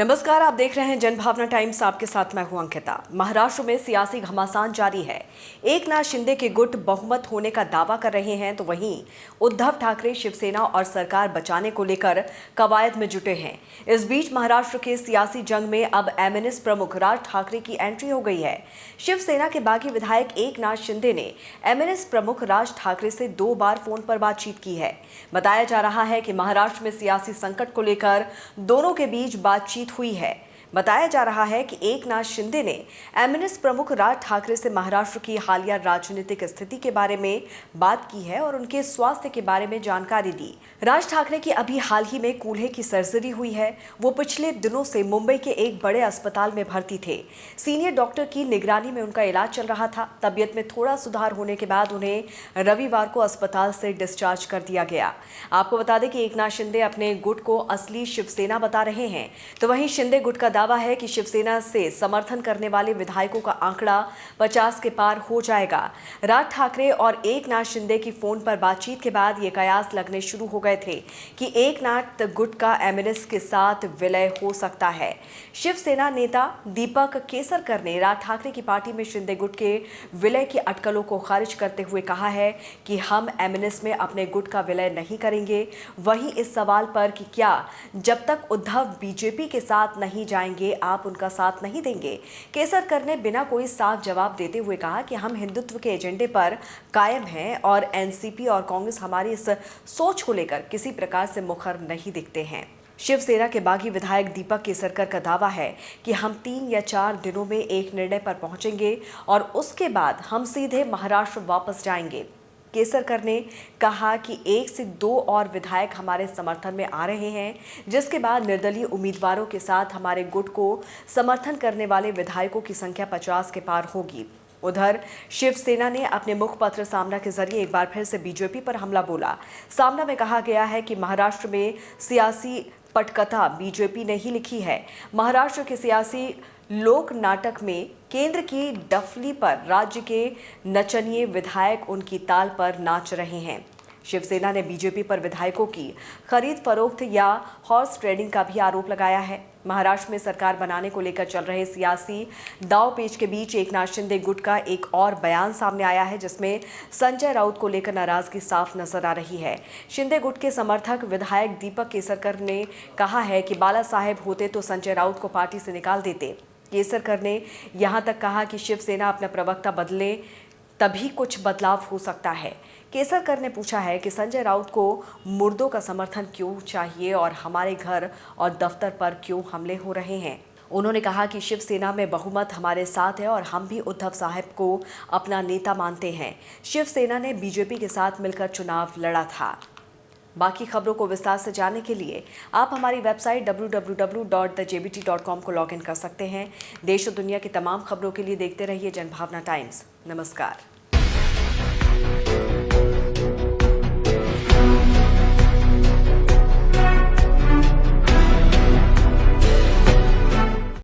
नमस्कार, आप देख रहे हैं जनभावना टाइम्स। आपके साथ मैं हूं अंकिता। महाराष्ट्र में सियासी घमासान जारी है। एकनाथ शिंदे के गुट बहुमत होने का दावा कर रहे हैं, तो वहीं उद्धव ठाकरे शिवसेना और सरकार बचाने को लेकर कवायद में जुटे हैं। इस बीच महाराष्ट्र के सियासी जंग में अब एमएनएस प्रमुख राज ठाकरे की एंट्री हो गई है। शिवसेना के बागी विधायक एकनाथ शिंदे ने एमएनएस प्रमुख राज ठाकरे से 2 बार फोन पर बातचीत की है। बताया जा रहा है कि महाराष्ट्र में सियासी संकट को लेकर दोनों के बीच बातचीत हुई है। बताया जा रहा है कि एकनाथ शिंदे ने एमएनएस प्रमुख राज ठाकरे से महाराष्ट्र की हालिया राजनीतिक स्थिति के बारे में बात की है और उनके स्वास्थ्य के बारे में जानकारी दी। राज ठाकरे की अभी हाल ही में कूल्हे की सर्जरी हुई है। वो पिछले दिनों से मुंबई के एक बड़े अस्पताल में भर्ती थे। सीनियर डॉक्टर की निगरानी में उनका इलाज चल रहा था। तबीयत में थोड़ा सुधार होने के बाद उन्हें रविवार को अस्पताल से डिस्चार्ज कर दिया गया। आपको बता दें कि एकनाथ शिंदे अपने गुट को असली शिवसेना बता रहे हैं, तो वहीं शिंदे गुट का दावा है कि शिवसेना से समर्थन करने वाले विधायकों का आंकड़ा 50 के पार हो जाएगा। राज ठाकरे और एकनाथ शिंदे की फोन पर बातचीत के बाद ये कयास लगने शुरू हो गए थे कि एकनाथ गुट का एमएनएस के साथ विलय हो सकता है। शिवसेना नेता दीपक केसरकर ने राज ठाकरे की पार्टी में शिंदे गुट के विलय की अटकलों को खारिज करते हुए कहा है कि हम एमएनएस में अपने गुट का विलय नहीं करेंगे। वहीं इस सवाल पर कि क्या जब तक उद्धव बीजेपी के साथ नहीं जाएंगे आप उनका साथ नहीं देंगे, केसरकर ने बिना कोई साफ जवाब देते हुए कहा कि हम हिंदुत्व के एजेंडे पर कायम हैं और एनसीपी और कांग्रेस हमारी इस सोच को लेकर किसी प्रकार से मुखर नहीं दिखते हैं। शिवसेना के बागी विधायक दीपक केसरकर का दावा है कि हम 3 या 4 दिनों में एक निर्णय पर पहुंचेंगे और उसके बाद हम सीधे महाराष्ट्र वापस जाएंगे। केसरकर ने कहा कि 1 से 2 और विधायक हमारे समर्थन में आ रहे हैं, जिसके बाद निर्दलीय उम्मीदवारों के साथ हमारे गुट को समर्थन करने वाले विधायकों की संख्या 50 के पार होगी। उधर शिवसेना ने अपने मुखपत्र सामना के जरिए एक बार फिर से बीजेपी पर हमला बोला। सामना में कहा गया है कि महाराष्ट्र में सियासी पटकथा बीजेपी ने ही लिखी है। महाराष्ट्र के सियासी लोक नाटक में केंद्र की डफली पर राज्य के नचनिए विधायक उनकी ताल पर नाच रहे हैं। शिवसेना ने बीजेपी पर विधायकों की खरीद फरोख्त या हॉर्स ट्रेडिंग का भी आरोप लगाया है। महाराष्ट्र में सरकार बनाने को लेकर चल रहे सियासी दांव-पेच के बीच एकनाथ शिंदे गुट का एक और बयान सामने आया है, जिसमें संजय राउत को लेकर नाराजगी साफ नजर आ रही है। शिंदे गुट के समर्थक विधायक दीपक केसरकर ने कहा है कि बाला साहेब होते तो संजय राउत को पार्टी से निकाल देते। केसरकर ने यहां तक कहा कि शिवसेना अपना प्रवक्ता बदले तभी कुछ बदलाव हो सकता है। केसरकर ने पूछा है कि संजय राउत को मुर्दों का समर्थन क्यों चाहिए और हमारे घर और दफ्तर पर क्यों हमले हो रहे हैं। उन्होंने कहा कि शिवसेना में बहुमत हमारे साथ है और हम भी उद्धव साहब को अपना नेता मानते हैं। शिवसेना ने बीजेपी के साथ मिलकर चुनाव लड़ा था। बाकी खबरों को विस्तार से जानने के लिए आप हमारी वेबसाइट www.thejbt.com को लॉगिन कर सकते हैं। देश और दुनिया की तमाम खबरों के लिए देखते रहिए जनभावना टाइम्स। नमस्कार।